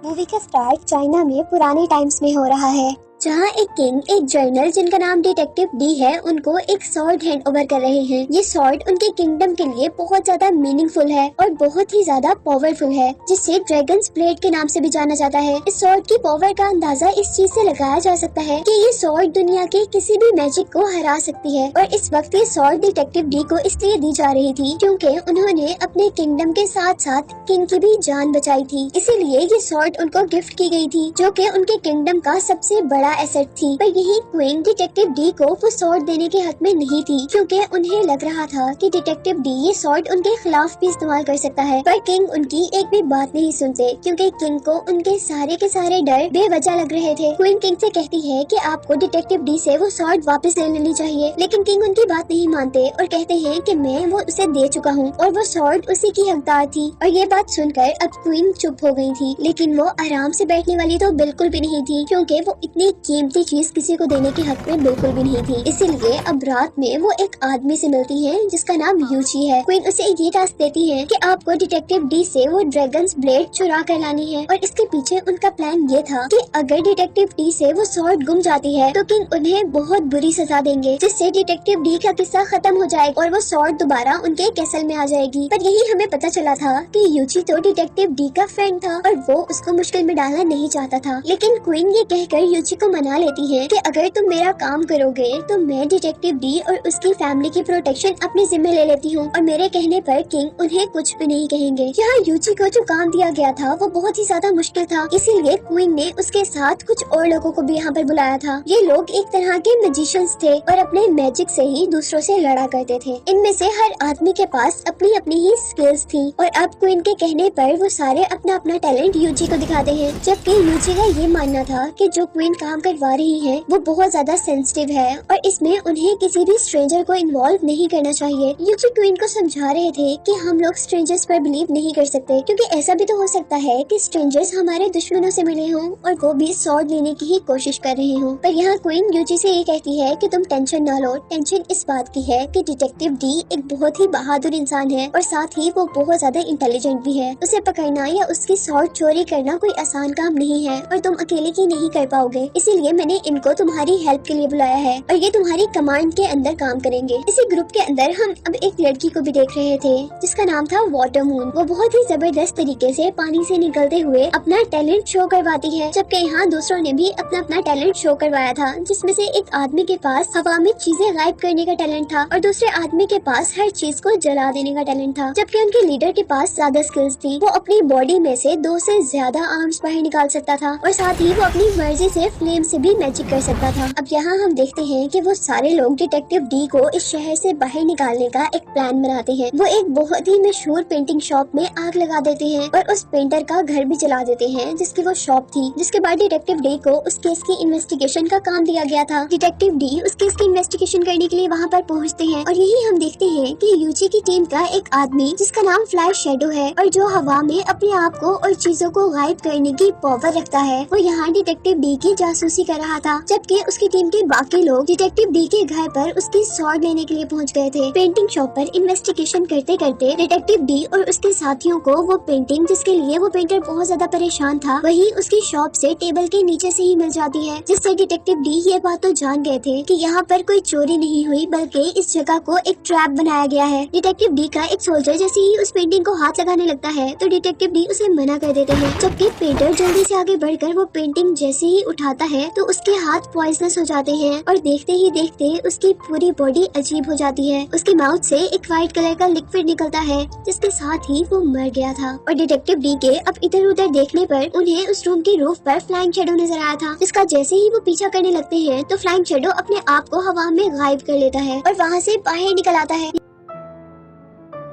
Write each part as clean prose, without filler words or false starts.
Movie का start China में पुराने टाइम्स में हो रहा है, जहाँ एक किंग एक जर्नल जिनका नाम डिटेक्टिव डी है उनको एक सॉर्ड हैंड ओवर कर रहे हैं। ये सॉर्ड उनके किंगडम के लिए बहुत ज्यादा मीनिंगफुल है और बहुत ही ज्यादा पावरफुल है, जिसे ड्रैगन्स ब्लेड के नाम से भी जाना जाता है। इस सॉर्ड की पावर का अंदाजा इस चीज से लगाया जा सकता है कि ये सॉर्ड दुनिया के किसी भी मैजिक को हरा सकती है। और इस वक्त ये सॉर्ड डिटेक्टिव डी को इसलिए दी जा रही थी क्योंकि उन्होंने अपने किंगडम के साथ साथ किंग की भी जान बचाई थी, इसीलिए ये सॉर्ड उनको गिफ्ट की गई थी, जो कि उनके किंगडम का सबसे बड़ा एसेट थी। पर यही क्वीन डिटेक्टिव डी को वो सॉर्ड देने के हक में नहीं थी, क्योंकि उन्हें लग रहा था कि डिटेक्टिव डी ये सॉर्ड उनके खिलाफ भी इस्तेमाल कर सकता है। पर किंग उनकी एक भी बात नहीं सुनते, क्योंकि किंग को उनके सारे डर बेवजह लग रहे थे। क्वीन किंग से कहती है कि आपको डिटेक्टिव डी से वो सॉर्ड वापस ले लेनी चाहिए, लेकिन किंग उनकी बात नहीं मानते और कहते हैं कि मैं वो उसे दे चुका हूँ और वो सॉर्ड उसी की हकदार थी। और ये बात सुनकर अब क्वीन चुप हो गई थी, लेकिन वो आराम से बैठने वाली तो बिल्कुल भी नहीं थी, क्योंकि वो इतनी कीमती चीज किसी को देने के हक में बिल्कुल भी नहीं थी। इसीलिए अब रात में वो एक आदमी से मिलती है जिसका नाम यूची है। क्वीन उसे ये टास्क देती है कि आपको डिटेक्टिव डी से वो ड्रैगन्स ब्लेड चुरा कर लानी है। और इसके पीछे उनका प्लान ये था कि अगर डिटेक्टिव डी से वो सॉर्ड गुम जाती है तो किंग उन्हें बहुत बुरी सजा देंगे, जिससे डिटेक्टिव डी का किस्सा खत्म हो जाएगा और वो सॉर्ड दोबारा उनके कैसल में आ जाएगी। पर यही हमें पता चला था कि यूची तो डिटेक्टिव डी का फ्रेंड था और वो उसको मुश्किल में डालना नहीं चाहता था। लेकिन क्वीन ये कहकर यूची को मना लेती है कि अगर तुम मेरा काम करोगे तो मैं डिटेक्टिव डी और उसकी फैमिली की प्रोटेक्शन अपने जिम्मे ले लेती हूँ और मेरे कहने पर किंग उन्हें कुछ भी नहीं कहेंगे। यहाँ यूची को जो काम दिया गया था वो बहुत ही ज्यादा मुश्किल था, इसीलिए क्वीन ने उसके साथ कुछ और लोगों को भी यहाँ पर बुलाया था। ये लोग एक तरह के मैजिशियंस थे और अपने मैजिक से ही दूसरों से लड़ा करते थे। इनमें से हर आदमी के पास अपनी अपनी ही स्किल्स थी और अब क्वीन के कहने पर वो सारे अपना अपना टैलेंट यूची को दिखाते हैं। जबकि यूची का ये मानना था कि जो क्वीन काम करवा रही है वो बहुत ज्यादा सेंसिटिव है और इसमें उन्हें किसी भी स्ट्रेंजर को इन्वॉल्व नहीं करना चाहिए। यूची क्वीन को समझा रहे थे कि हम लोग स्ट्रेंजर्स पर बिलीव नहीं कर सकते, क्योंकि ऐसा भी तो हो सकता है कि स्ट्रेंजर्स हमारे दुश्मनों से मिले हों और वो भी सॉर्ड लेने की ही कोशिश कर रहे हों। पर यहाँ क्वीन यूची से ये कहती है कि तुम टेंशन ना लो। टेंशन इस बात की है कि डिटेक्टिव डी एक बहुत ही बहादुर इंसान है और साथ ही वो बहुत ज्यादा इंटेलिजेंट भी है। उसे पकड़ना या उसकी सॉर्ड चोरी करना कोई आसान काम नहीं है और तुम अकेले की नहीं कर पाओगे, इसीलिए मैंने इनको तुम्हारी हेल्प के लिए बुलाया है और ये तुम्हारी कमांड के अंदर काम करेंगे। इसी ग्रुप के अंदर हम अब एक लड़की को भी देख रहे थे जिसका नाम था वाटर मून। वो बहुत ही जबरदस्त तरीके से पानी से निकलते हुए अपना टैलेंट शो करवाती है, जबकि यहाँ दूसरों ने भी अपना अपना टैलेंट शो करवाया था, जिसमें से एक आदमी के पास हवा में चीजें गायब करने का टैलेंट था और दूसरे आदमी के पास हर चीज को जला देने का टैलेंट था। जबकि उनके लीडर के पास ज्यादा स्किल्स थी। वो अपनी बॉडी में से 2 से ज्यादा आर्म्स बाहर निकाल सकता था और साथ ही वो अपनी मर्जी से फ्लेम से भी मैजिक कर सकता था। अब यहाँ हम देखते हैं कि वो सारे लोग डिटेक्टिव डी को इस शहर से बाहर निकालने का एक प्लान बनाते हैं। वो एक बहुत ही मशहूर पेंटिंग शॉप में आग लगा देते हैं और उस पेंटर का घर भी जला देते हैं जिसकी वो शॉप थी। जिसके बाद डिटेक्टिव डी को उस केस की इन्वेस्टिगेशन का काम दिया गया था। डिटेक्टिव डी उस केस की इन्वेस्टिगेशन करने के लिए वहाँ पर पहुँचते हैं और यही हम देखते हैं कि यूची की टीम का एक आदमी जिसका नाम फ्लाई शैडो है और जो हवा में अपने आप को और चीजों को गायब करने की पावर रखता है, वो यहाँ डिटेक्टिव डी की जासूसी कर रहा था। जबकि उसकी टीम के बाकी लोग डिटेक्टिव डी के घर पर उसकी सॉर्ड लेने के लिए पहुंच गए थे। पेंटिंग शॉप पर इन्वेस्टिगेशन करते करते डिटेक्टिव डी और उसके साथियों को वो पेंटिंग जिसके लिए वो पेंटर बहुत ज्यादा परेशान था, वही उसकी शॉप से टेबल के नीचे से ही मिल जाती है, जिससे डिटेक्टिव डी ये बात तो जान गए थे कि यहाँ पर कोई चोरी नहीं हुई, बल्कि इस जगह को एक ट्रैप बनाया गया है। डिटेक्टिव डी का एक सोल्जर जैसे ही उस पेंटिंग को हाथ लगाने लगता है तो डिटेक्टिव डी उसे मना कर देते हैं। जबकि पेंटर जल्दी से आगे बढ़कर वो पेंटिंग जैसे ही उठाता है तो उसके हाथ पॉइजनस हो जाते हैं और देखते ही देखते उसकी पूरी बॉडी अजीब हो जाती है। उसकी माउथ से एक व्हाइट कलर का लिक्विड निकलता है, जिसके साथ ही वो मर गया था। और डिटेक्टिव डी के अब इधर उधर देखने पर उन्हें उस रूम की रूफ पर फ्लाइंग शैडो नजर आया था, जिसका जैसे ही वो पीछा करने लगते हैं तो फ्लाइंग शैडो अपने आप को हवा में गायब कर लेता है और वहाँ से बाहर निकल आता है।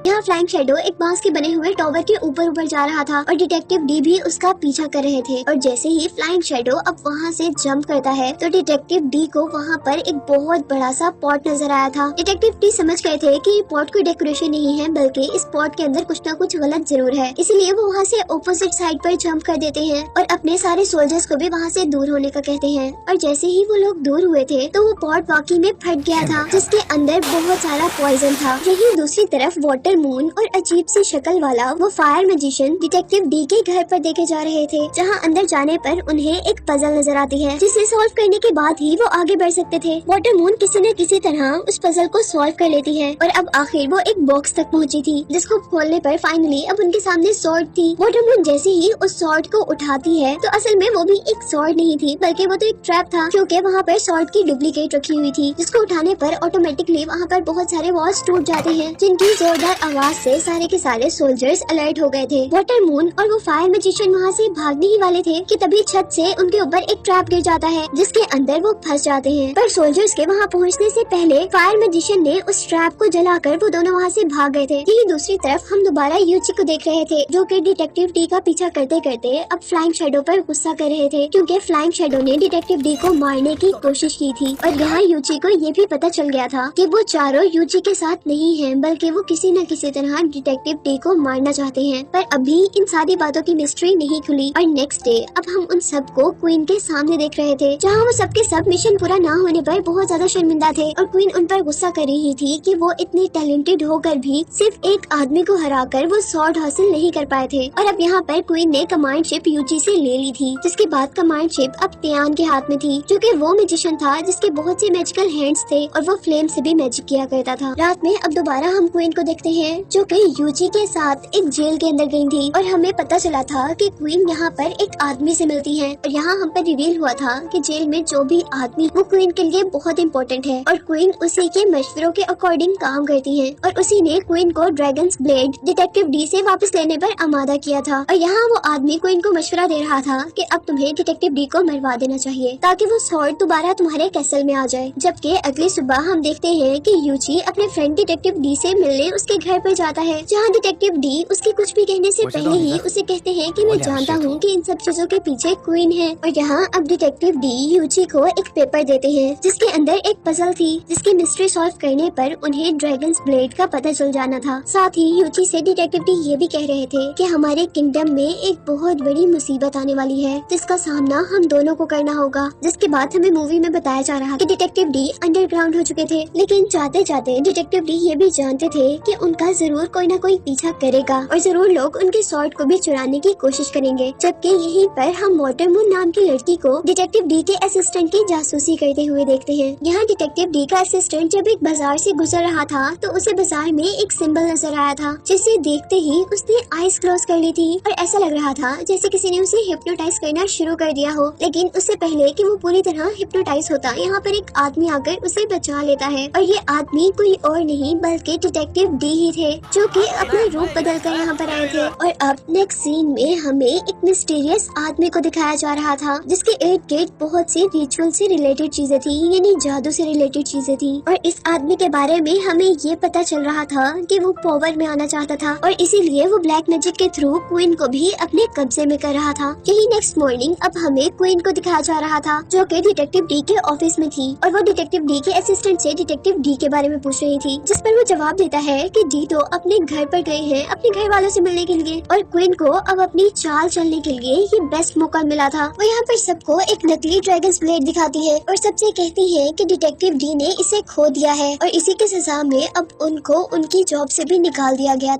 यहाँ फ्लाइंग शैडो एक बांस के बने हुए टॉवर के ऊपर जा रहा था और डिटेक्टिव डी भी उसका पीछा कर रहे थे। और जैसे ही फ्लाइंग शैडो अब वहाँ से जंप करता है तो डिटेक्टिव डी को वहाँ पर एक बहुत बड़ा सा पॉट नजर आया था। डिटेक्टिव डी समझ गए थे कि ये पॉट कोई डेकोरेशन नहीं है, बल्कि इस पॉट के अंदर कुछ ना कुछ गलत जरूर है, इसलिए वो वहाँ से ऑपोजिट साइड पर जंप कर देते हैं और अपने सारे सोल्जर्स को भी वहाँ से दूर होने का कहते हैं। और जैसे ही वो लोग दूर हुए थे तो वो पॉट वाकई में फट गया था, जिसके अंदर बहुत सारा पॉइजन था। यही दूसरी तरफ वाटर मून और अजीब सी शक्ल वाला वो फायर मैजिशियन डिटेक्टिव डी के घर पर देखे जा रहे थे, जहाँ अंदर जाने पर उन्हें एक पजल नजर आती है जिसे सॉल्व करने के बाद ही वो आगे बढ़ सकते थे। वाटर मून किसी न किसी तरह उस पजल को सॉल्व कर लेती है और अब आखिर वो एक बॉक्स तक पहुँची थी, जिसको खोलने पर फाइनली अब उनके सामने सॉर्ड थी। वाटर मून जैसे ही उस सॉर्ड को उठाती है तो असल में वो भी एक सॉर्ड नहीं थी, बल्कि वो तो एक ट्रैप था, क्योंकि वहाँ पर सॉर्ड की डुप्लीकेट रखी हुई थी, जिसको उठाने पर ऑटोमेटिकली वहाँ पर बहुत सारे वॉल्स टूट जाते हैं, जिनकी जोरदार आवाज से सारे के सारे सोल्जर्स अलर्ट हो गए थे। वाटर मून और वो फायर मैजिशियन वहाँ से भागने ही वाले थे कि तभी छत से उनके ऊपर एक ट्रैप गिर जाता है, जिसके अंदर वो फंस जाते हैं। पर सोल्जर्स के वहाँ पहुँचने से पहले फायर मैजिशियन ने उस ट्रैप को जलाकर वो दोनों वहाँ से भाग गए थे। यही दूसरी तरफ हम दोबारा यूची को देख रहे थे, जो कि डिटेक्टिव डी का पीछा करते करते अब फ्लाइंग शैडो पर गुस्सा कर रहे थे, क्योंकि फ्लाइंग शैडो ने डिटेक्टिव डी को मारने की कोशिश की थी। और यहाँ यूची को ये भी पता चल गया था कि वो चारों यूची के साथ नहीं हैं, बल्कि वो किसी न किसी तरह डिटेक्टिव डी को मारना चाहते हैं। पर अभी इन सारी बातों की मिस्ट्री नहीं खुली और नेक्स्ट डे अब हम उन सबको क्वीन के सामने देख रहे थे, जहाँ वो सबके सब मिशन पूरा ना होने पर बहुत ज्यादा शर्मिंदा थे और क्वीन उन पर गुस्सा कर रही थी कि वो इतने टैलेंटेड होकर भी सिर्फ एक आदमी को हराकर वो सॉर्ड हासिल नहीं कर पाए थे। और अब यहाँ पर क्वीन ने कमांड शिप यूची से ले ली थी, जिसके बाद कमांड शिप अब तियान के हाथ में थी, जो कि वो मैजिशियन था जिसके बहुत से मैजिकल हैंड्स थे और वो फ्लेम से भी मैजिक किया करता था। रात में अब दोबारा हम क्वीन को देखते हैं, जो कि यूची के साथ एक जेल के अंदर गई थी और हमें पता चला था कि क्वीन यहाँ पर एक आदमी से मिलती है और यहाँ हम पर रिवील हुआ था कि जेल में जो भी आदमी वो क्वीन के लिए बहुत इम्पोर्टेंट है और क्वीन उसी के मशवरों के अकॉर्डिंग काम करती है और उसी ने क्वीन को ड्रैगन्स ब्लेड डिटेक्टिव डी से वापस लेने पर आमादा किया था। और यहाँ वो आदमी क्वीन को मशवरा दे रहा था कि अब तुम्हें डिटेक्टिव डी को मरवा देना चाहिए ताकि वो सॉर्ड दोबारा तुम्हारे कैसल में आ जाए। जबकि अगली सुबह हम देखते हैं कि यूची अपने फ्रेंड डिटेक्टिव डी से मिलने उसके घर पर जाता है, जहाँ डिटेक्टिव डी उसके कुछ भी कहने से पहले ही उसे कहते हैं कि मैं जानता हूँ कि इन सब चीजों के पीछे क्वीन है। और यहाँ अब डिटेक्टिव डी यूची को एक पेपर देते हैं जिसके अंदर एक पजल थी, जिसकी मिस्ट्री सॉल्व करने पर उन्हें ड्रैगन्स ब्लेड का पता चल जाना था। साथ ही यूची से डिटेक्टिव डी ये भी कह रहे थे कि हमारे किंगडम में एक बहुत बड़ी मुसीबत आने वाली है, जिसका सामना हम दोनों को करना होगा। जिसके बाद हमें मूवी में बताया जा रहा कि डिटेक्टिव डी अंडरग्राउंड हो चुके थे, लेकिन जाते जाते डिटेक्टिव डी ये भी जानते थे कि उनका जरूर कोई न कोई पीछा करेगा और जरूर लोग उनके सॉर्ड को भी चुराने की कोशिश करेंगे। जबकि यहीं पर हम वाटर मून नाम की लड़की को डिटेक्टिव डी के असिस्टेंट की जासूसी करते हुए देखते हैं। यहाँ डिटेक्टिव डी का असिस्टेंट जब एक बाजार से गुजर रहा था तो उसे बाजार में एक सिंबल नजर आया था, जिसे देखते ही उसने आईज क्लोज कर ली थी और ऐसा लग रहा था जैसे किसी ने उसे हिप्नोटाइज करना शुरू कर दिया हो। लेकिन उससे पहले कि वो पूरी तरह हिप्नोटाइज होता, यहाँ पर एक आदमी आकर उसे बचा लेता है और ये आदमी कोई और नहीं बल्कि डिटेक्टिव डी ही थे, जो कि अपना रूप बदल कर यहाँ पर आए थे। और अब नेक्स्ट सीन में हमें एक मिस्टीरियस आदमी को दिखाया जा रहा था, जिसके इर्द गिर्द बहुत सी रिचुअल से रिलेटेड चीजें थी, यानी जादू से रिलेटेड चीजें थी। और इस आदमी के बारे में हमें ये पता चल रहा था कि वो पावर में आना चाहता था और इसीलिए वो ब्लैक मैजिक के थ्रू क्वीन को भी अपने कब्जे में कर रहा था। यही नेक्स्ट मॉर्निंग अब हमें क्वीन को दिखाया जा रहा था, जो कि डिटेक्टिव डी के ऑफिस में थी और वो डिटेक्टिव डी के असिस्टेंट से डिटेक्टिव डी के बारे में पूछ रही थी, जिस पर वो जवाब देता है कि डी तो अपने घर पर गए हैं अपने घर वालों से मिलने के लिए और क्वीन को अब अपनी चाल चलने के लिए ये बेस्ट मौका मिला था। वो यहाँ पर सबको एक नकली ड्रैगन्स ब्लेड दिखाती है और सबसे कहती है कि डिटेक्टिव डी ने इसे खो दिया है और इसी के सजा में अब उनको उनकी जॉब से भी निकाल दिया गया।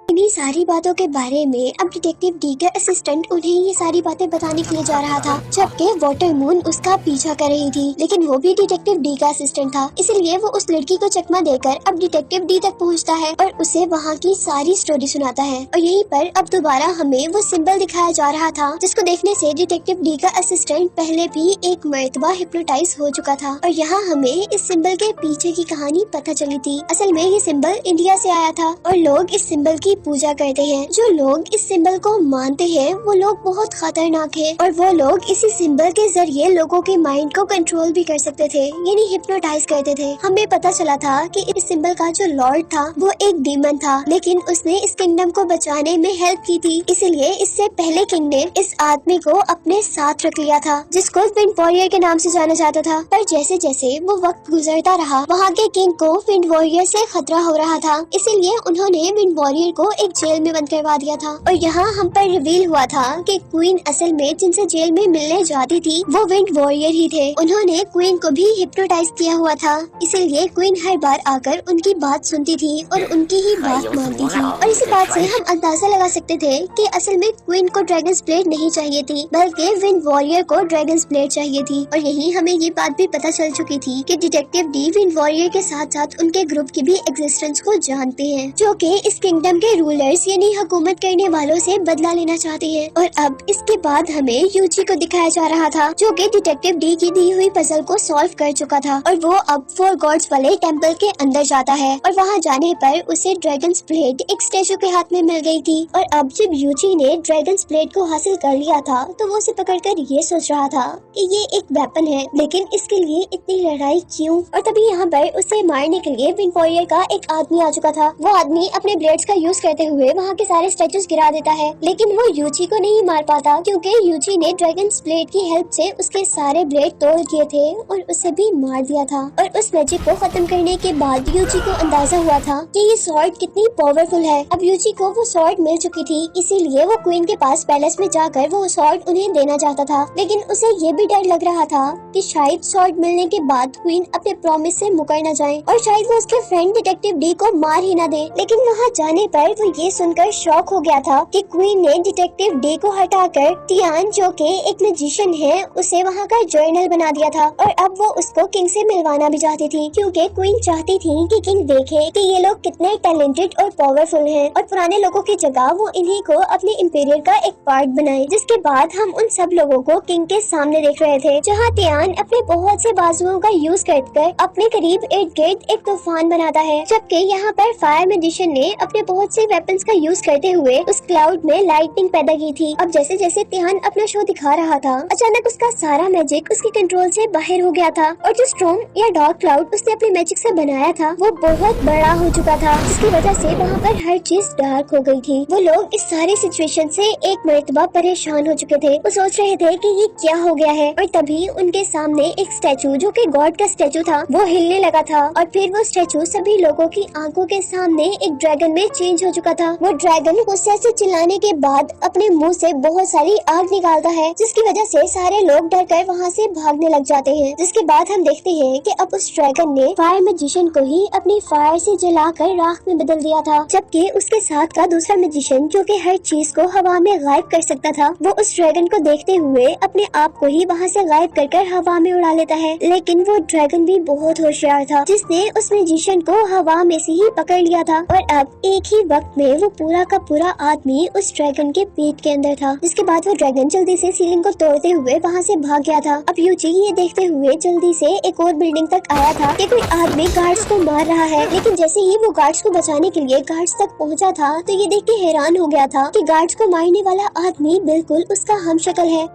इन्हीं सारी बातों के बारे में अब डिटेक्टिव डी का असिस्टेंट उन्हें ये सारी बातें बताने के लिए जा रहा था, जबकि वाटर मून उसका पीछा कर रही थी, लेकिन वो भी डिटेक्टिव डी का असिस्टेंट था, इसलिए वो उस लड़की को चकमा देकर अब डिटेक्टिव डी तक पहुंचता है और उसे वहाँ की सारी स्टोरी सुनाता है। और यहीं पर अब दोबारा हमें वो सिंबल दिखाया जा रहा था, जिसको देखने से डिटेक्टिव डी का असिस्टेंट पहले भी एक मर्तबा हिप्नोटाइज हो चुका था। और यहाँ हमें इस सिंबल के पीछे की कहानी पता चली थी। असल में ये सिंबल इंडिया से आया था और लोग इस सिंबल की पूजा करते हैं। जो लोग इस सिंबल को मानते हैं वो लोग बहुत खतरनाक है और वो लोग इसी सिंबल के जरिए लोगों के माइंड को कंट्रोल भी कर सकते थे, यानी हिप्नोटाइज करते थे। हमें पता चला था कि इस सिंबल का जो लॉर्ड था वो एक डीमन था, लेकिन उसने इस किंगडम को बचाने में हेल्प की थी, इसलिए इससे पहले किंग ने इस आदमी को अपने साथ रख लिया था, जिसको विंड वॉरियर के नाम से जाना जाता था। पर जैसे जैसे वो वक्त गुजरता रहा, वहाँ के किंग को विंड वॉरियर से खतरा हो रहा था, इसीलिए उन्होंने विंड वॉरियर को को एक जेल में बंद करवा दिया था। और यहाँ हम पर रिवील हुआ था कि क्वीन असल में जिनसे जेल में मिलने जाती थी वो विंड वॉरियर ही थे। उन्होंने क्वीन को भी हिप्नोटाइज किया हुआ था, इसीलिए क्वीन हर बार आकर उनकी बात सुनती थी और उनकी ही बात मानती थी। और इसी बात से हम अंदाजा लगा सकते थे कि असल में क्वीन को ड्रैगन्स ब्लेड नहीं चाहिए थी, बल्कि विंड वॉरियर को ड्रैगन्स ब्लेड चाहिए थी। और यही हमें ये बात भी पता चल चुकी थी कि डिटेक्टिव डी विंड वॉरियर के साथ साथ उनके ग्रुप की भी एग्जिस्टेंस को जानते हैं, जो कि इस किंगडम के रूलर्स यानी हुकूमत करने वालों से बदला लेना चाहते हैं। और अब इसके बाद हमें यूची को दिखाया जा रहा था, जो कि डिटेक्टिव डी की दी हुई पजल को सॉल्व कर चुका था और वो अब 4 गॉड्स वाले टेम्पल के अंदर जाता है। और वहाँ जाने पर उसे ड्रैगन्स ब्लेड एक स्टैचू के हाथ में मिल गई थी। और अब जब यूची ने ड्रैगन्स ब्लेड को हासिल कर लिया था तो वो उसे पकड़कर ये सोच रहा था कि ये एक वेपन है, लेकिन इसके लिए इतनी लड़ाई क्यों। और तभी यहाँ पर उसे मारने के लिए विंड वॉरियर का एक आदमी आ चुका था। वो आदमी अपने ब्लेड्स का यूज करते हुए वहाँ के सारे स्टैचूज गिरा देता है, लेकिन वो यूची को नहीं मार पाता क्योंकि यूची ने ड्रैगन्स ब्लेड की हेल्प से उसके सारे ब्लेड तोड़ दिए थे और उसे भी मार दिया था। और उस मैजिक को खत्म करने के बाद यूची को अंदाजा हुआ था कि ये सॉर्ड कितनी पावरफुल है। अब यूची को वो सॉर्ड मिल चुकी थी, इसीलिए वो क्वीन के पास पैलेस में जाकर वो सॉर्ड उन्हें देना चाहता था। लेकिन उसे ये भी डर लग रहा था कि शायद सॉर्ड मिलने के बाद क्वीन अपने प्रॉमिस से मुकर न जाए और शायद वो उसके फ्रेंड डिटेक्टिव डी को मार ही न दे। लेकिन वहाँ जाने पर वो ये सुनकर शॉक हो गया था कि क्वीन ने डिटेक्टिव डी को हटाकर टियान, जो कि एक मैजिशियन है, उसे वहाँ का जर्नल बना दिया था। और अब वो उसको किंग से मिलवाना भी चाहती थी, क्योंकि क्वीन चाहती थी कि किंग देखे कि ये लोग कितने टैलेंटेड और पावरफुल हैं और पुराने लोगों की जगह वो इन्हीं को अपने इंपीरियर का एक पार्ट बनाए। जिसके बाद हम उन सब लोगों को किंग के सामने देख रहे थे, जहाँ टियान अपने बहुत से बाजुओं का यूज कर अपने करीब इर्द गिर्द एक तूफान बनाता है, जबकि यहाँ पर फायर मैजिशियन ने अपने बहुत से वेपन्स का यूज करते हुए उस क्लाउड में लाइटनिंग पैदा की थी। अब जैसे जैसे टियान अपना शो दिखा रहा था, अचानक उसका सारा मैजिक उसके कंट्रोल से बाहर हो गया था और जो स्टॉर्म या डार्क क्लाउड उसने अपने मैजिक से बनाया था वो बहुत बड़ा हो चुका था, जिसकी वजह से वहाँ पर हर चीज डार्क हो गई थी। वो लोग इस सारी सिचुएशन से एक मर्तबा परेशान हो चुके थे। वो सोच रहे थे कि ये क्या हो गया है। और तभी उनके सामने एक स्टैचू, जो कि गॉड का स्टैचू था, वो हिलने लगा था और फिर वो स्टैचू सभी लोगों की आंखों के सामने एक ड्रैगन में चेंज हो चुका था। वो ड्रैगन गुस्से से चिल्लाने के बाद अपने मुंह से बहुत सारी आग निकालता है, जिसकी वजह से सारे लोग डर कर वहाँ से भागने लग जाते हैं। जिसके बाद हम देखते हैं कि अब उस ड्रैगन ने फायर मैजिशियन को ही अपनी फायर से जलाकर राख में बदल दिया था, जबकि उसके साथ का दूसरा मैजिशियन, जो कि हर चीज को हवा में गायब कर सकता था, वो उस ड्रैगन को देखते हुए अपने आप को ही वहाँ से गायब कर हवा में उड़ा लेता है। लेकिन वो ड्रैगन भी बहुत होशियार था, जिसने उस मैजिशियन को हवा में से ही पकड़ लिया था। और अब एक ही वक्त में वो पूरा का पूरा आदमी उस ड्रैगन के पेट के अंदर था। जिसके बाद वो ड्रैगन जल्दी से सीलिंग को तोड़ते हुए वहाँ से भाग गया था। अब यूची ये देखते हुए जल्दी से एक और बिल्डिंग तक आया था कि कोई आदमी गार्ड्स को मार रहा है। लेकिन जैसे ही वो गार्ड्स को बचाने के लिए गार्ड्स तक पहुँचा था तो ये देख के हैरान हो गया था कि गार्ड्स को मारने वाला आदमी बिल्कुल उसका हमशक्ल है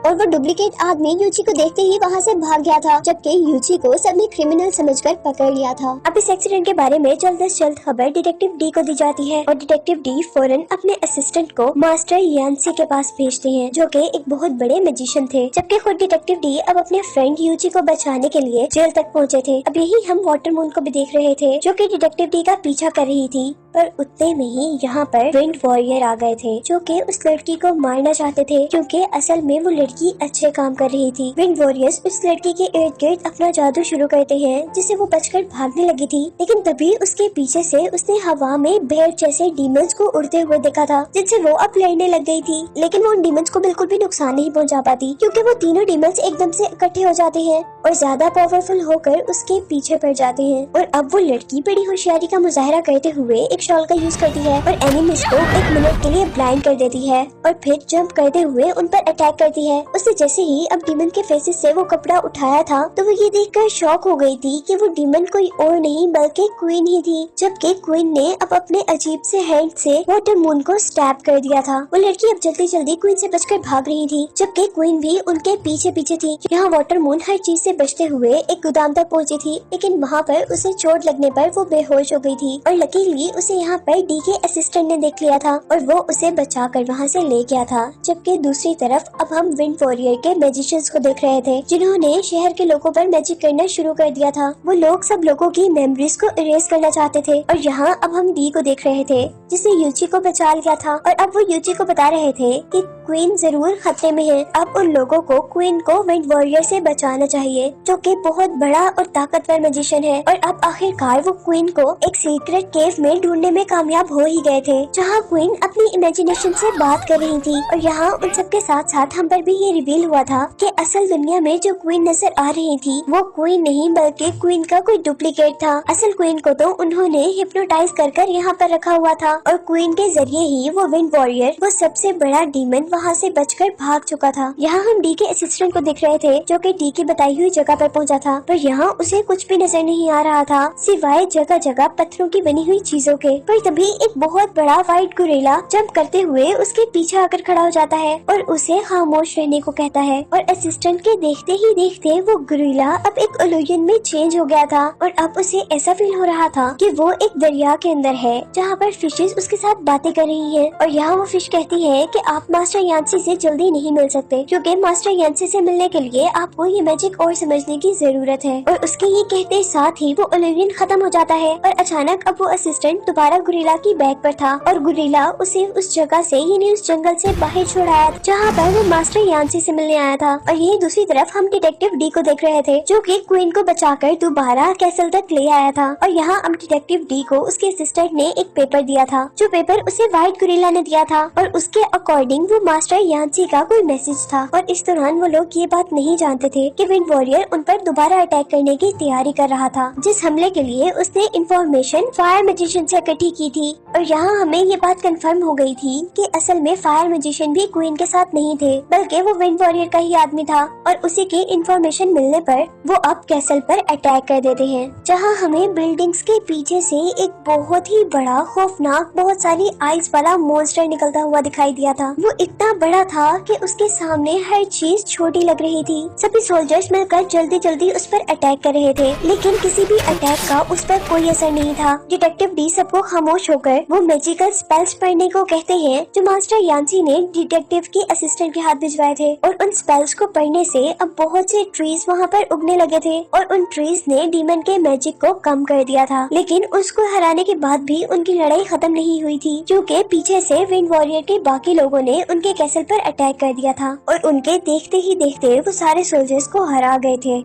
और वो डुप्लीकेट आदमी यूची को देखते ही वहाँ से भाग गया था, जबकि यूची को सबने क्रिमिनल समझकर पकड़ लिया था। अब इस एक्सीडेंट के बारे में जल्द से जल्द खबर डिटेक्टिव डी को दी जाती है और डिटेक्टिव डी फौरन अपने असिस्टेंट को मास्टर यान्सी के पास भेजते हैं, जो कि एक बहुत बड़े मैजिशियन थे, जबकि खुद डिटेक्टिव डी अब अपने फ्रेंड यूची को बचाने के लिए जेल तक पहुँचे थे। अब यही हम वाटर मून को भी देख रहे थे, जो कि डिटेक्टिव डी का पीछा कर रही थी। पर उतने में ही यहाँ पर विंड वॉरियर आ गए थे, जो कि उस लड़की को मारना चाहते थे, क्योंकि असल में वो लड़की अच्छे काम कर रही थी। विंड वॉरियर्स उस लड़की के इर्द गिर्द अपना जादू शुरू करते हैं, जिससे वो बचकर भागने लगी थी। लेकिन तभी उसके पीछे से उसने हवा में भेड़ जैसे डीमंस को उड़ते हुए देखा था, जिनसे वो अब लड़ने लग गई थी। लेकिन वो उन डीमंस को बिल्कुल भी नुकसान नहीं पहुँचा पाती, क्योंकि वो तीनों डीमंस एकदम से इकट्ठे हो जाते हैं और ज्यादा पावरफुल होकर उसके पीछे पड़ जाते हैं। और अब वो लड़की बड़ी होशियारी का मुजाहरा करते हुए एक शॉल का यूज करती है और एनिमीज को 1 मिनट के लिए ब्लाइंड कर देती है और फिर जंप करते हुए उन पर अटैक करती है। उससे जैसे ही अब डीमन के फेसेस से वो कपड़ा उठाया था तो वो ये देखकर शॉक हो गई थी कि वो डीमन कोई और नहीं बल्कि क्वीन ही थी, जबकि क्वीन ने अब अपने अजीब से हैंड से वाटर मून को स्टैब कर दिया था। वो लड़की अब जल्दी जल्दी क्वीन से बचकर भाग रही थी, जबकि क्वीन भी उनके पीछे पीछे थी। यहाँ वाटर मून हर चीज से बचते हुए एक गोदाम तक पहुँची थी, लेकिन वहाँ पर उसे चोट लगने पर वो बेहोश हो गई थी और लकीली उसे यहाँ पर डी के असिस्टेंट ने देख लिया था और वो उसे बचाकर वहाँ से ले गया था। जबकि दूसरी तरफ अब हम विंड वॉरियर के मैजिशियंस को देख रहे थे जिन्होंने शहर के लोगों पर मैजिक करना शुरू कर दिया था। वो लोग सब लोगों की मेमोरीज को इरेज करना चाहते थे और यहाँ अब हम डी को देख रहे थे जिसने यूची को बचा लिया था और अब वो यूची को बता रहे थे कि क्वीन जरूर खतरे में है। अब उन लोगों को क्वीन को विंड वॉरियर से बचाना चाहिए जो कि बहुत बड़ा और ताकतवर मैजिशियन है। और अब आखिरकार वो क्वीन को एक सीक्रेट केव में ढूंढने में कामयाब हो ही गए थे जहाँ क्वीन अपनी इमेजिनेशन से बात कर रही थी। और यहाँ उन सबके साथ साथ हम पर भी ये रिवील हुआ था कि असल दुनिया में जो क्वीन नजर आ रही थी वो क्वीन नहीं बल्कि क्वीन का कोई डुप्लीकेट था। असल क्वीन को तो उन्होंने हिप्नोटाइज कर यहाँ पर रखा हुआ था और क्वीन के जरिए ही वो विंड वॉरियर वो सबसे बड़ा डीमन वहाँ से बचकर भाग चुका था। यहाँ हम डी के असिस्टेंट को देख रहे थे जो कि डी की बताई हुई जगह पर पहुँचा था पर यहाँ उसे कुछ भी नजर नहीं आ रहा था सिवाय जगह जगह पत्थरों की बनी हुई चीजों के। पर तभी एक बहुत बड़ा व्हाइट गुरिल्ला जंप करते हुए उसके पीछे आकर खड़ा हो जाता है और उसे खामोश रहने को कहता है। और असिस्टेंट के देखते ही देखते वो गुरिल्ला अब एक इल्यूजन में चेंज हो गया था और अब उसे ऐसा फील हो रहा था कि वो एक दरिया के अंदर है जहाँ पर फिशेस उसके साथ बातें कर रही हैं। और यहाँ वो फिश कहती है कि आप मास्टर यांसी से जल्दी नहीं मिल सकते क्योंकि मास्टर यांसी से मिलने के लिए आपको ये मैजिक और समझने की जरूरत है। और उसके ये कहते साथ ही वो इल्यूजन खत्म हो जाता है और अचानक अब वो असिस्टेंट दोबारा गुरिल्ला की बैग पर था और गुरिल्ला उसे उस जगह से यानी उस जंगल से बाहर छुड़ाया जहाँ पर वो मास्टर यांसी से मिलने आया था। और ये दूसरी तरफ हम डिटेक्टिव डी को देख रहे थे जो कि क्वीन को बचाकर दोबारा कैसल तक ले आया था। और यहाँ हम डिटेक्टिव डी को उसके असिस्टेंट ने एक पेपर दिया था जो पेपर उसे व्हाइट गुरिल्ला ने दिया था और उसके अकॉर्डिंग वो मास्टर यांसी का कोई मैसेज था। और इस दौरान वो लोग ये बात नहीं जानते थे कि विंड वॉरियर उन पर दोबारा अटैक करने की तैयारी कर रहा था जिस हमले के लिए उसने इंफॉर्मेशन फायर मैजिशियन से इकट्ठी की थी। और यहाँ हमें ये बात कंफर्म हो गई थी कि असल में फायर मैजिशियन भी क्वीन के साथ नहीं थे बल्कि वो विंड वॉरियर का ही आदमी था और उसी की इंफॉर्मेशन मिलने पर वो अब कैसल पर अटैक कर देते हैं जहाँ हमें बिल्डिंग्स के पीछे से एक बहुत ही बड़ा खौफनाक बहुत सारी आइस वाला मॉन्स्टर निकलता हुआ दिखाई दिया था। वो इतना बड़ा था कि उसके सामने हर चीज छोटी लग रही थी। सभी सोल्जर्स मिलकर जल्दी जल्दी उस पर अटैक कर रहे थे लेकिन किसी भी अटैक का उस पर कोई असर नहीं था। डिटेक्टिव डी सबको खामोश होकर वो मैजिकल स्पेल्स पढ़ने को कहते हैं जो मास्टर यांसी ने डिटेक्टिव की असिस्टेंट के हाथ भिजवाए थे। और उन स्पेल्स को पढ़ने से अब बहुत से ट्रीज वहाँ पर उगने लगे थे और उन ट्रीज ने डीमन के मैजिक को कम कर दिया था। लेकिन उसको हराने के बाद भी उनकी लड़ाई खत्म नहीं हुई थी क्योंकि पीछे से विंड वॉरियर के बाकी लोगों ने उनके कैसल पर अटैक कर दिया था और उनके देखते ही देखते वो सारे सोल्जर्स को हरा गए थे।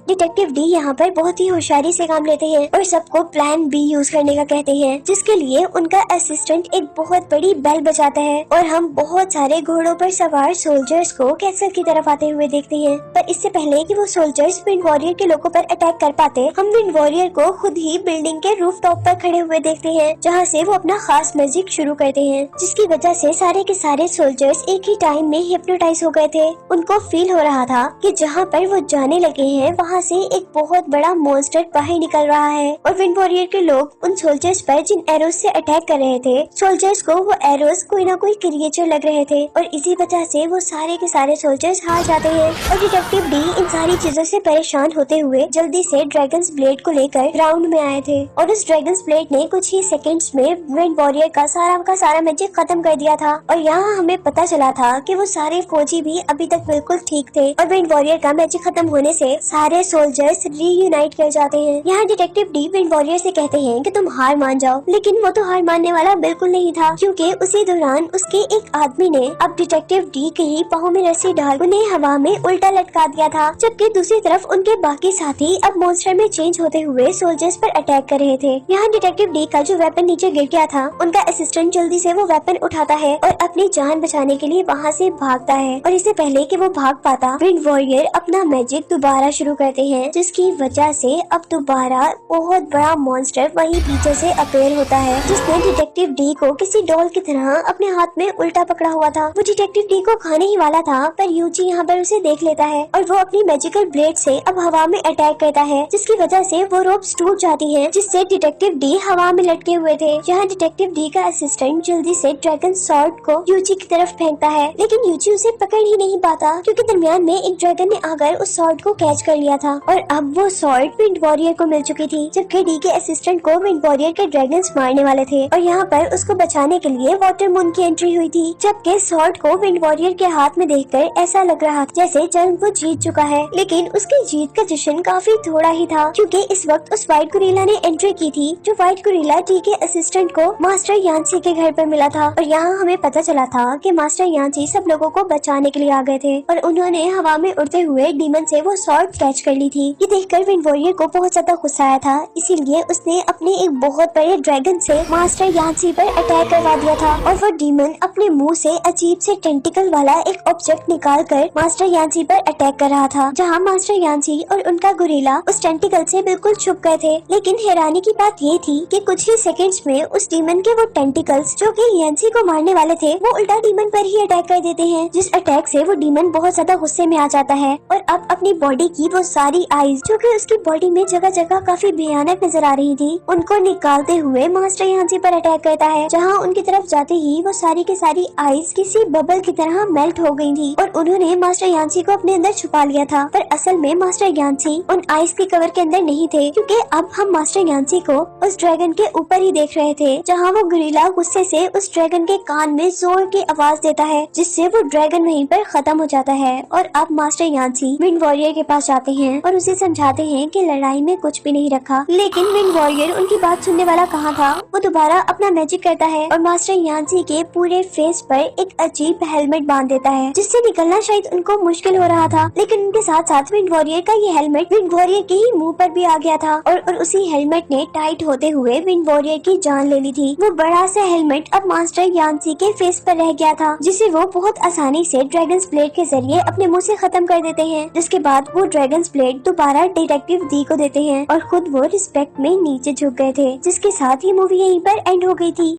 डिटेक्टिव डी यहाँ पर बहुत ही होशियारी से काम लेते हैं और सबको प्लान बी यूज करने का कहते हैं जिसके लिए उनका असिस्टेंट एक बहुत बड़ी बेल बजाता है और हम बहुत सारे घोड़ों पर सवार सोल्जर्स को कैसल की तरफ आते हुए देखते हैं। पर इससे पहले कि वो सोल्जर्स विंड वॉरियर के लोगों पर अटैक कर पाते हम विंड वॉरियर को खुद ही बिल्डिंग के रूफ टॉप पर खड़े हुए देखते हैं जहाँ से वो अपना खास मैजिक शुरू करते हैं जिसकी वजह से सारे के सारे सोल्जर्स एक ही टाइम में हिप्नोटाइज हो गए थे। उनको फील हो रहा था कि जहाँ पर वो जाने लगे हैं वहाँ से एक बहुत बड़ा मॉन्स्टर बाहर निकल रहा है। और विंड वॉरियर के लोग उन सोल्जर्स पर जिन एरोज से अटैक कर रहे थे सोल्जर्स को वो एरोज कोई ना कोई क्रिएचर लग रहे थे और इसी वजह से वो सारे के सारे सोल्जर्स हार जाते हैं। और डिटेक्टिव डी इन सारी चीजों से परेशान होते हुए जल्दी से ड्रैगन्स ब्लेड को लेकर ग्राउंड में आए थे और उस ड्रैगन्स ब्लेड ने कुछ ही सेकंड्स में विंड वॉरियर का सारा मैजिक खत्म कर दिया था। और यहाँ हमें पता चला था कि वो सारे फौजी भी अभी तक बिल्कुल ठीक थे और विंड वॉरियर का मैजिक खत्म होने से सारे सोल्जर्स रीयूनाइट कर जाते हैं। यहाँ डिटेक्टिव डी विंड वॉरियर से कहते हैं कि तुम हार मान जाओ लेकिन वो तो हार मानने वाला बिल्कुल नहीं था क्योंकि उसी दौरान उसके एक आदमी ने अब डिटेक्टिव डी के ही पाँव में रस्सी डाल उन्हें हवा में उल्टा लटका दिया था जबकि दूसरी तरफ उनके बाकी साथी अब मॉन्स्टर में चेंज होते हुए सोल्जर्स पर अटैक कर रहे थे। यहाँ डिटेक्टिव डी का जो वेपन नीचे गिर गया था उनका असिस्टेंट जल्दी से वो वेपन उठाता है और अपनी जान बचाने के लिए वहाँ से भागता है और इससे पहले कि वो भाग पाता विंड वॉरियर अपना मैजिक दोबारा शुरू करते हैं जिसकी वजह से अब दोबारा बहुत बड़ा मॉन्स्टर वहीं पीछे से अपीयर होता है जिसने डिटेक्टिव डी को किसी डॉल की तरह अपने हाथ में उल्टा पकड़ा हुआ था। वो डिटेक्टिव डी को खाने ही वाला था पर यूजी यहाँ पर उसे देख लेता है और वो अपनी मैजिकल ब्लेड से अब हवा में अटैक करता है जिसकी वजह से वो रोप्स टूट जाती है जिससे डिटेक्टिव डी हवा में लटके हुए थे। यहाँ डिटेक्टिव डी का असिस्टेंट जल्दी से ड्रैगन सॉर्ड को यूजी की तरफ फेंकता है लेकिन यूजी उसे पकड़ ही नहीं पाता क्योंकि दरमियान में एक ड्रैगन ने आकर उस सॉर्ड को कैच कर लिया था और अब वो सॉर्ड विंड वॉरियर को मिल चुकी थी, जबकि डी के असिस्टेंट को विंड वॉरियर के ड्रैगन्स मारने वाले थे और यहाँ पर उसको बचाने के लिए वाटर मून की एंट्री हुई थी। जबकि सॉर्ड को विंड वॉरियर के हाथ में देखकर ऐसा लग रहा था जैसे जंग वो जीत चुका है, लेकिन उसकी जीत का जश्न काफी थोड़ा ही था, क्योंकि इस वक्त उस व्हाइट गोरिल्ला ने एंट्री की थी, जो व्हाइट गोरिल्ला डी के असिस्टेंट को मास्टर यांसी के घर पर मिला था। और यहाँ हमें पता चला था कि मास्टर यांसी सब लोगों को बचाने के लिए आ गए थे और उन्होंने हवा में उड़ते हुए डीमन से वो सॉर्ड कैच कर ली थी। ये देखकर विंड वॉरियर को बहुत ज्यादा गुस्सा आया था, इसीलिए उसने अपने एक बहुत बड़े ड्रैगन से मास्टर यांसी पर अटैक करवा दिया था और वो डीमन अपने मुंह से अजीब से टेंटिकल वाला एक ऑब्जेक्ट निकाल कर मास्टर यांसी पर अटैक कर रहा था, जहाँ मास्टर यांसी और उनका गोरिल्ला उस टेंटिकल से बिल्कुल छुप गए थे। लेकिन हैरानी की बात ये थी कि कुछ ही सेकंड्स में उस डीमन के वो टेंटिकल्स जो कि यांसी को मारने वाले थे वो उल्टा डीमन पर ही अटैक कर देते हैं, जिस अटैक से वो डीमन बहुत ज्यादा गुस्से में आ जाता है और अब अपनी बॉडी की वो सारी आईज जो कि उसकी बॉडी में जगह जगह काफी भयानक नजर आ रही थी, उनको निकालते हुए मास्टर यांसी पर अटैक करता है, जहाँ उनकी तरफ जाते ही वो सारी की सारी आईज किसी बबल की तरह मेल्ट हो गई थी और उन्होंने मास्टर यांसी को अपने अंदर छुपा लिया था। पर असल में मास्टर यांसी उन आइस के कवर के अंदर नहीं थे, क्योंकि अब हम मास्टर यांसी को उस ड्रैगन के ऊपर ही देख रहे थे, जहाँ वो गोरिल्ला गुस्से से उस ड्रैगन के कान में जोर की आवाज देता है, जिससे वो ड्रैगन वहीं पर खत्म हो जाता है। और अब मास्टर यांसी विंड वॉरियर के पास जाते हैं और उसे समझाते हैं कि लड़ाई में कुछ भी नहीं रखा, लेकिन विंड वॉरियर उनकी बात सुनने वाला कहाँ था। वो दोबारा अपना मैजिक करता है और मास्टर यांसी के पूरे फेस पर एक अजीब हेलमेट बांध देता है, जिससे निकलना शायद उनको मुश्किल हो रहा था, लेकिन उनके साथ साथ विंड वॉरियर का ये हेलमेट विंड वॉरियर के ही मुंह पर भी आ गया था और उसी हेलमेट ने टाइट होते हुए विंड वॉरियर की जान ले ली थी। वो बड़ा सा हेलमेट अब मास्टर यांसी के फेस पर रह गया था, जिसे वो बहुत आसानी से ड्रैगन्स ब्लेड के जरिए अपने मुंह से खत्म कर देते हैं, जिसके बाद वो ड्रैगन्स ब्लेड दोबारा डिटेक्टिव डी को देते हैं और खुद वो रिस्पेक्ट में नीचे झुक गए थे, जिसके साथ ये मूवी यहीं पर एंड हो गई थी।